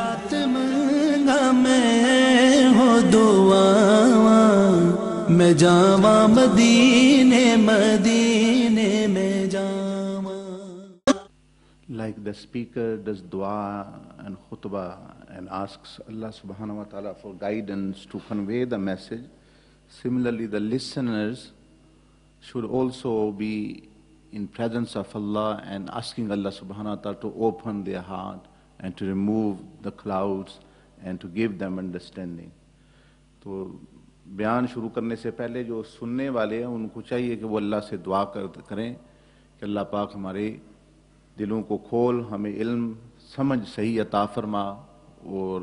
نجات منگا میں ہو دعا میں جاواں مدینے مدینے میں جاواں. Like the speaker does dua and khutbah and asks Allah subhanahu wa ta'ala for guidance to convey the message, similarly the listeners should also be in presence of Allah and asking Allah subhanahu wa ta'ala to open their heart and to remove the clouds and to give them understanding. تو بیان شروع کرنے سے پہلے جو سننے والے ہیں ان کو چاہیے کہ وہ اللہ سے دعا کریں کہ اللہ پاک ہمارے دلوں کو کھول، ہمیں علم سمجھ صحیح عطا فرما اور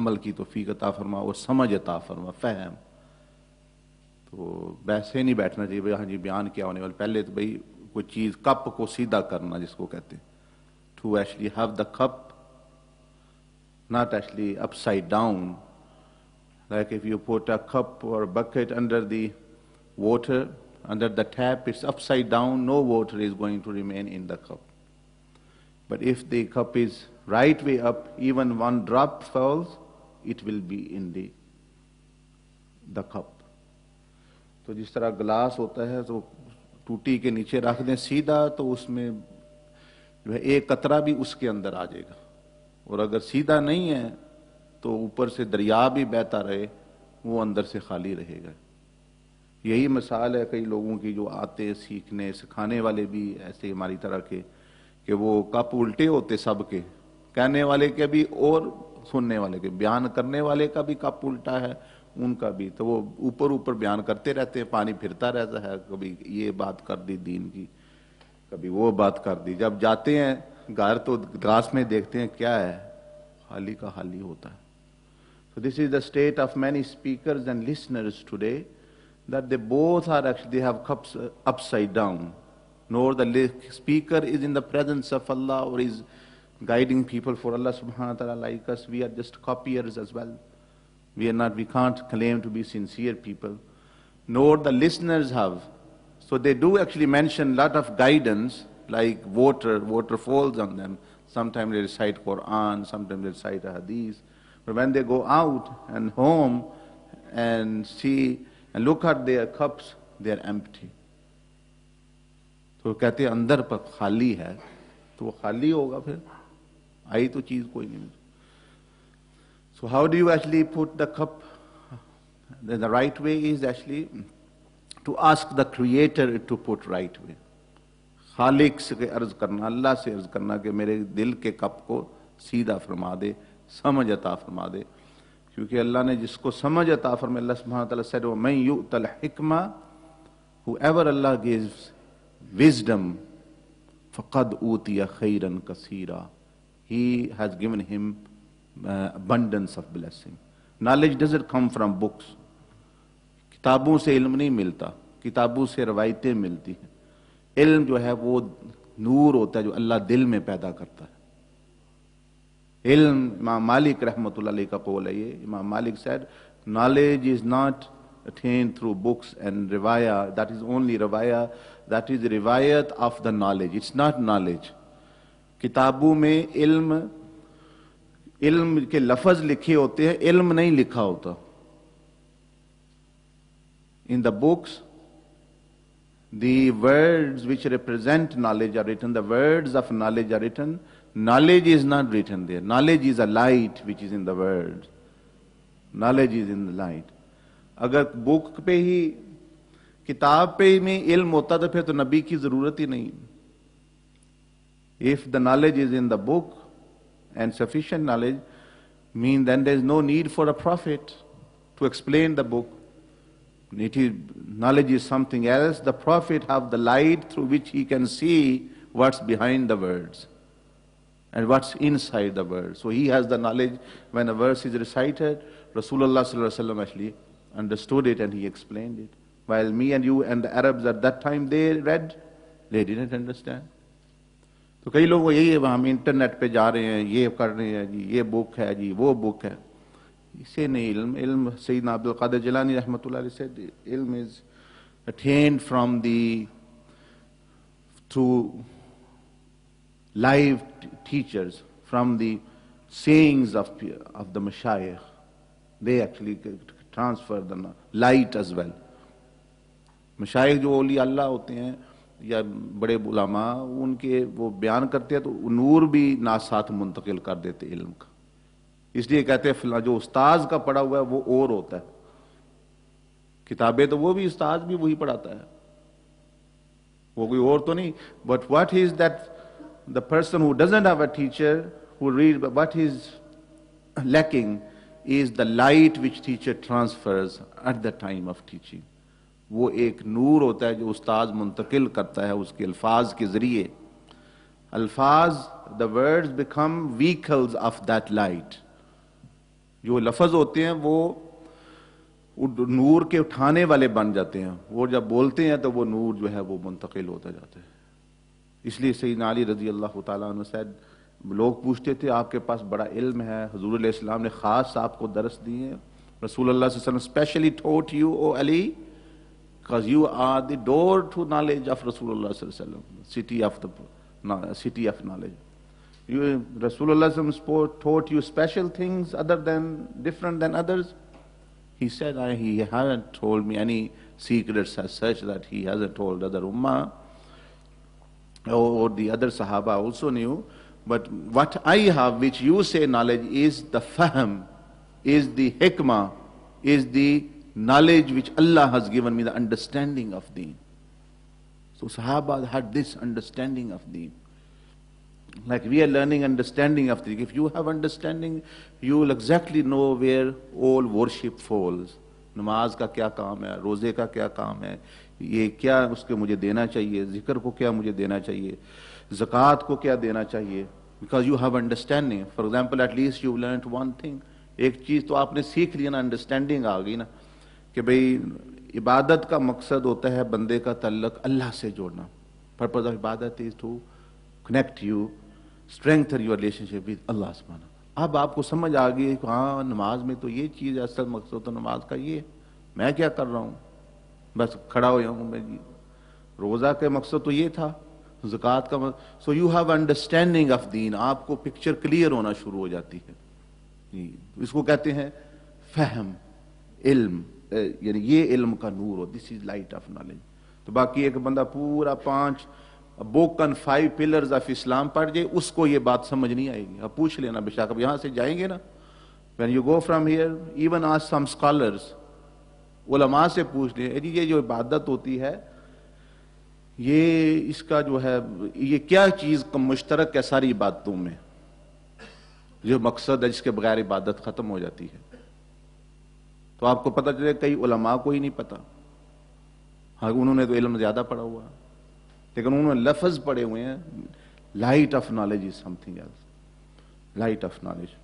عمل کی توفیق عطا فرما اور سمجھ عطا فرما، فہم. تو ویسے نہیں بیٹھنا چاہیے بھائی ہاں جی بیان کیا ہونے والا. پہلے تو بھائی کوئی چیز کپ کو سیدھا کرنا جس کو کہتے ہیں. To actually have the cup not actually upside down. Like if you put a cup or a bucket under the water, under the tap, it's upside down, no water is going to remain in the cup. But if the cup is right way up, even one drop falls, it will be in the cup. تو جس طرح glass ہوتا ہے تو ٹوٹی کے نیچے رکھ دیں سیدھا تو اس میں جو ہے ایک قطرہ بھی اس کے اندر آ جائے گا. اور اگر سیدھا نہیں ہے تو اوپر سے دریا بھی بہتا رہے وہ اندر سے خالی رہے گا. یہی مثال ہے کئی لوگوں کی جو آتے سیکھنے سکھانے والے بھی ایسے ہماری طرح کے کہ وہ کپ الٹے ہوتے سب کے، کہنے والے کے بھی اور سننے والے کے، بیان کرنے والے کا بھی کپ الٹا ہے ان کا بھی. تو وہ اوپر بیان کرتے رہتے ہیں، پانی پھرتا رہتا ہے، کبھی یہ بات کر دی دین کی، کبھی وہ بات کر دی. جب جاتے ہیں گھر تو گلاس میں دیکھتے ہیں کیا ہے، خالی کا خالی ہوتا ہے. So this is the state of many speakers and listeners today, that they both are actually, they have cups upside down. Nor the speaker is in the presence of Allah or is guiding people for Allah subhanahu wa ta'ala. Like us, we are just copiers as well. We can't claim to be sincere people. Nor the listeners have. So they do actually mention a lot of guidance, like water falls on them. Sometimes they recite Quran, sometimes they recite a hadith. But when they go out and home and see and look at their cups, they are empty. تو کہتے ہیں اندر پر خالی ہے تو وہ خالی ہوگا، پھر آئی تو چیز کوئی نہیں. So how do you actually put the cup? The right way is actually to ask the Creator to put right way. خالق سے عرض کرنا، اللہ سے عرض کرنا کہ میرے دل کے کپ کو سیدھا فرما دے، سمجھ عطا فرما دے. کیونکہ اللہ نے جس کو سمجھ عطا فرمائے، اللہ سبحانہ وتعالی said وَمَن يُؤْتَ الْحِكْمَةَ, whoever Allah gives wisdom, فَقَدْ أُوتِيَ خَيْرًا كَثِيرًا, He has given him abundance of blessing. Knowledge doesn't come from books. کتابوں سے علم نہیں ملتا، کتابوں سے روایتیں ملتی ہیں. علم جو ہے وہ نور ہوتا ہے جو اللہ دل میں پیدا کرتا ہے. علم، امام مالک رحمۃ اللہ علیہ کا قول ہے یہ. امام مالک said, knowledge is not attained through books and riwayah. That is only riwayah. That is riwayat of the knowledge. It's not knowledge. کتابوں میں علم کے لفظ لکھے ہوتے ہیں، علم نہیں لکھا ہوتا. In the books, the words which represent knowledge are written, the words of knowledge are written. Knowledge is not written there. Knowledge is a light which is in the words. Knowledge is in the light. اگر بک پہ ہی کتاب پہ ہی میں علم ہوتا تو پھر تو نبی کی ضرورت ہی نہیں. If the knowledge is in the book and sufficient knowledge, mean then there is no need for a prophet to explain the book. Knowledge is something else. The prophet have the light through which he can see what's behind the words and what's inside the words. So he has the knowledge. When a verse is recited, Rasulullah sallallahu alaihi wasallam actually understood it and he explained it. While me and you and the Arabs at that time they read, they didn't understand. تو کئی لوگ یہی ہے ہم internet پہ جا رہے ہیں، یہ کر رہے ہیں جی، یہ بک ہے جی، وہ بک ہے. اسے نہیں علم سیدنا عبد القادر جیلانی رحمۃ اللہ علیہ said علم is attained from through live teachers, from the sayings of the mashayikh, they actually transfer the light as well. مشائخ جو اولیاء اللہ ہوتے ہیں یا بڑے علماء، ان کے وہ بیان کرتے ہیں تو نور بھی ساتھ منتقل کر دیتے علم کا. اس لیے کہتے ہیں فلاں جو استاذ کا پڑھا ہوا ہے وہ اور ہوتا ہے. کتابیں تو وہ بھی استاذ بھی وہی پڑھاتا ہے، وہ کوئی اور تو نہیں. But what is that the person who doesn't have a teacher who read, but what is lacking is the light which teacher transfers at the time of teaching. وہ ایک نور ہوتا ہے جو استاذ منتقل کرتا ہے اس کے الفاظ کے ذریعے. الفاظ, the words become vehicles of that light. جو لفظ ہوتے ہیں وہ نور کے اٹھانے والے بن جاتے ہیں. وہ جب بولتے ہیں تو وہ نور جو ہے وہ منتقل ہوتا جاتا ہے. اس لیے سیدنا علی رضی اللہ تعالیٰ عنہ سے لوگ پوچھتے تھے آپ کے پاس بڑا علم ہے, حضور علیہ السلام نے خاص آپ کو درس دیے ہیں. رسول اللہ صلی اللہ علیہ وسلم specially taught you, O Ali, because you are the door to knowledge of Rasulullah صلی اللہ علیہ وسلم, city of knowledge. Rasulullah صلی اللہ علیہ وسلم taught you special things other than, different than others. He said, he hasn't told me any secrets as such that he hasn't told other ummah. Or the other Sahaba also knew, but what I have, which you say knowledge, is the fahm, is the hikmah, is the knowledge which Allah has given me, the understanding of deen. So Sahaba had this understanding of deen. Like we are learning understanding of deen. If you have understanding, you will exactly know where all worship falls. نماز کا کیا کام ہے, روزے کا کیا کام ہے, یہ کیا اس کے مجھے دینا چاہیے, ذکر کو کیا مجھے دینا چاہیے, زکوٰۃ کو کیا دینا چاہیے. Because you have understanding. For example, at least you learned one thing. ایک چیز تو آپ نے سیکھ لیا نا, انڈرسٹینڈنگ آ گئی نا, کہ بھئی عبادت کا مقصد ہوتا ہے بندے کا تعلق اللہ سے جوڑنا. Purpose of عبادت is to connect you, strengthen your relationship with Allah subhanahu. اب آپ کو سمجھ آ گئی کہ ہاں نماز میں تو یہ چیز اصل مقصد تو نماز کا یہ, میں کیا کر رہا ہوں, بس کھڑا ہو جاؤں میں جی. روزہ کا مقصد تو یہ تھا, زکوٰۃ کا مقصد. So you have understanding of دین. آپ کو پکچر کلیئر ہونا شروع ہو جاتی ہے. اس کو کہتے ہیں فہم, علم, یعنی یہ علم کا نور ہو. دس از لائٹ آف نالج. تو باقی ایک بندہ پورا 5 بک اینڈ 5 پلرز آف اسلام پڑھ جائے, اس کو یہ بات سمجھ نہیں آئے گی. آپ پوچھ لینا بے شک, اب یہاں سے جائیں گے نا, when you go from here, even ask some scholars, علماء سے پوچھ لیں, جی یہ جو عبادت ہوتی ہے یہ اس کا جو ہے یہ کیا چیز مشترک ہے ساری عبادتوں میں, جو مقصد ہے جس کے بغیر عبادت ختم ہو جاتی ہے. تو آپ کو پتہ چلے کئی علماء کو ہی نہیں پتا. ہاں انہوں نے تو علم زیادہ پڑھا ہوا, لیکن انہوں نے لفظ پڑھے ہوئے ہیں. Light of knowledge is something else. Light of knowledge.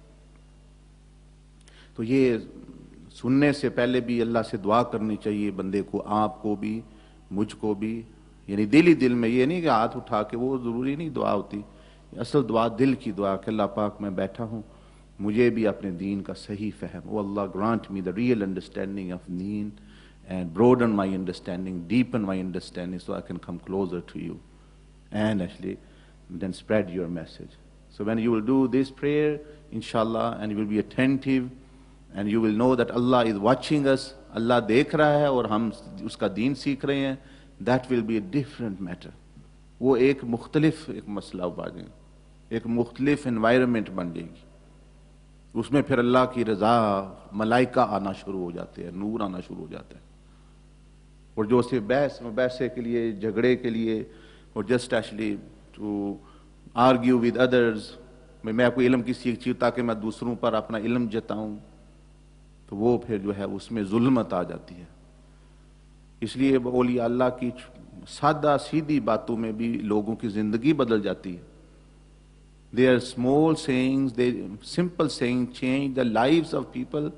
تو یہ سننے سے پہلے بھی اللہ سے دعا کرنی چاہیے بندے کو, آپ کو بھی مجھ کو بھی, یعنی دل ہی دل میں, یہ نہیں کہ ہاتھ اٹھا کے, وہ ضروری نہیں دعا ہوتی. اصل دعا دل کی دعا کہ اللہ پاک میں بیٹھا ہوں, مجھے بھی اپنے دین کا صحیح فہم. او اللہ grant me the real understanding of deen and broaden my understanding, deepen my understanding so I can come closer to you and actually then spread your message. So when you will do this prayer, inshallah, and you will be attentive and you will know that Allah is watching us, Allah دیکھ رہا ہے اور ہم اس کا دین سیکھ رہے ہیں, that will be a different matter. وہ ایک مختلف ایک مسئلہ بن جائے گا, ایک مختلف environment بن جائے گی. اس میں پھر اللہ کی رضا, ملائکہ آنا شروع ہو جاتے ہیں, نور آنا شروع ہو جاتا ہے. اور جو صرف بحث مباحثے کے لیے, جھگڑے کے لیے, اور just actually to argue with others, میں کوئی علم کی سیکھ چاہیے تاکہ میں دوسروں پر اپنا علم جتاؤں, تو وہ پھر جو ہے اس میں ظلمت آ جاتی ہے. اس لیے اولیاء اللہ کی سادہ سیدھی باتوں میں بھی لوگوں کی زندگی بدل جاتی ہے. Their small sayings, their simple saying change the lives of people.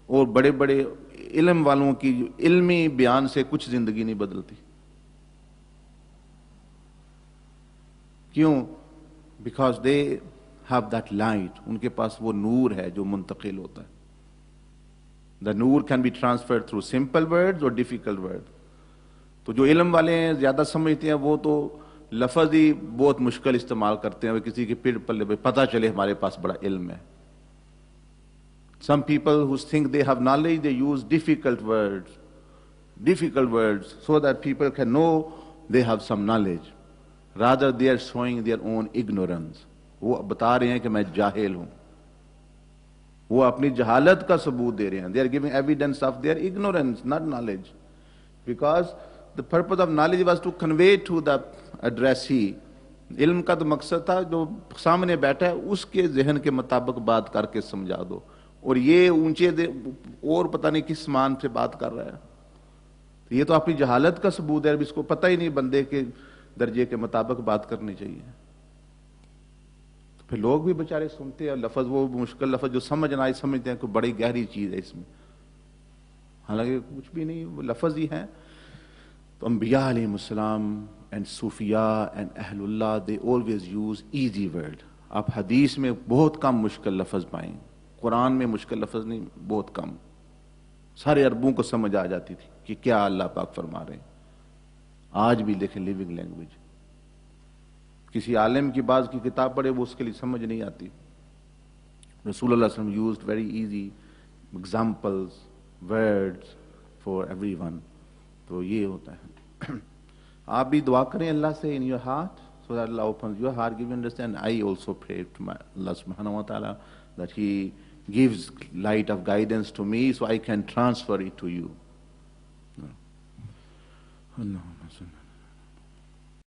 اور بڑے بڑے علم والوں کی علمی بیان سے کچھ زندگی نہیں بدلتی. کیوں؟ Because they have that light. ان کے پاس وہ نور ہے جو منتقل ہوتا ہے. The Noor can be transferred through simple words or difficult words. تو جو علم والے ہیں زیادہ سمجھتے ہیں وہ تو لفظ ہی بہت مشکل استعمال کرتے ہیں. کسی کے پیٹ پلے پہ پتہ چلے ہمارے پاس بڑا علم ہے, Some people who think they have knowledge, they use difficult words, so that people can know they have some knowledge. Rather, they are showing their own ignorance. وہ بتا رہے ہیں کہ میں جاہل ہوں. وہ اپنی جہالت کا ثبوت دے رہے ہیں. They are giving evidence of their ignorance, not knowledge. Because the purpose of knowledge was to convey to the addressee. علم کا تو مقصد تھا جو سامنے بیٹھا ہے اس کے ذہن کے مطابق بات کر کے سمجھا دو. اور یہ اونچے اور پتہ نہیں کس مان سے بات کر رہا ہے. یہ تو اپنی جہالت کا ثبوت ہے. اس کو پتہ ہی نہیں بندے کے درجے کے مطابق بات کرنی چاہیے. پھر لوگ بھی بیچارے سنتے ہیں لفظ, وہ مشکل لفظ جو سمجھ نہ آئے سمجھتے ہیں کہ بڑی گہری چیز ہے اس میں, حالانکہ کچھ بھی نہیں, وہ لفظ ہی ہیں. تو انبیاء علیہ السلام and صوفیاء and اہل اللہ, they always use easy word. آپ حدیث میں بہت کم مشکل لفظ پائیں, قرآن میں مشکل لفظ نہیں, بہت کم. سارے عربوں کو سمجھ آ جاتی تھی کہ کیا اللہ پاک فرما رہے ہیں. آج بھی دیکھیں لیونگ لینگویج, کسی عالم کی بعض کی کتاب پڑھے وہ اس کے لیے سمجھ نہیں آتی. رسول اللہ صلی اللہ علیہ وسلم used very easy examples, words for everyone. تو یہ ہوتا ہے. آپ بھی دعا کریں اللہ سے in your heart, so that Allah opens your heart, give you understand. I also pray to my Allah subhanahu wa ta'ala that He gives light of guidance to me so I can transfer it to you. Allahumma salli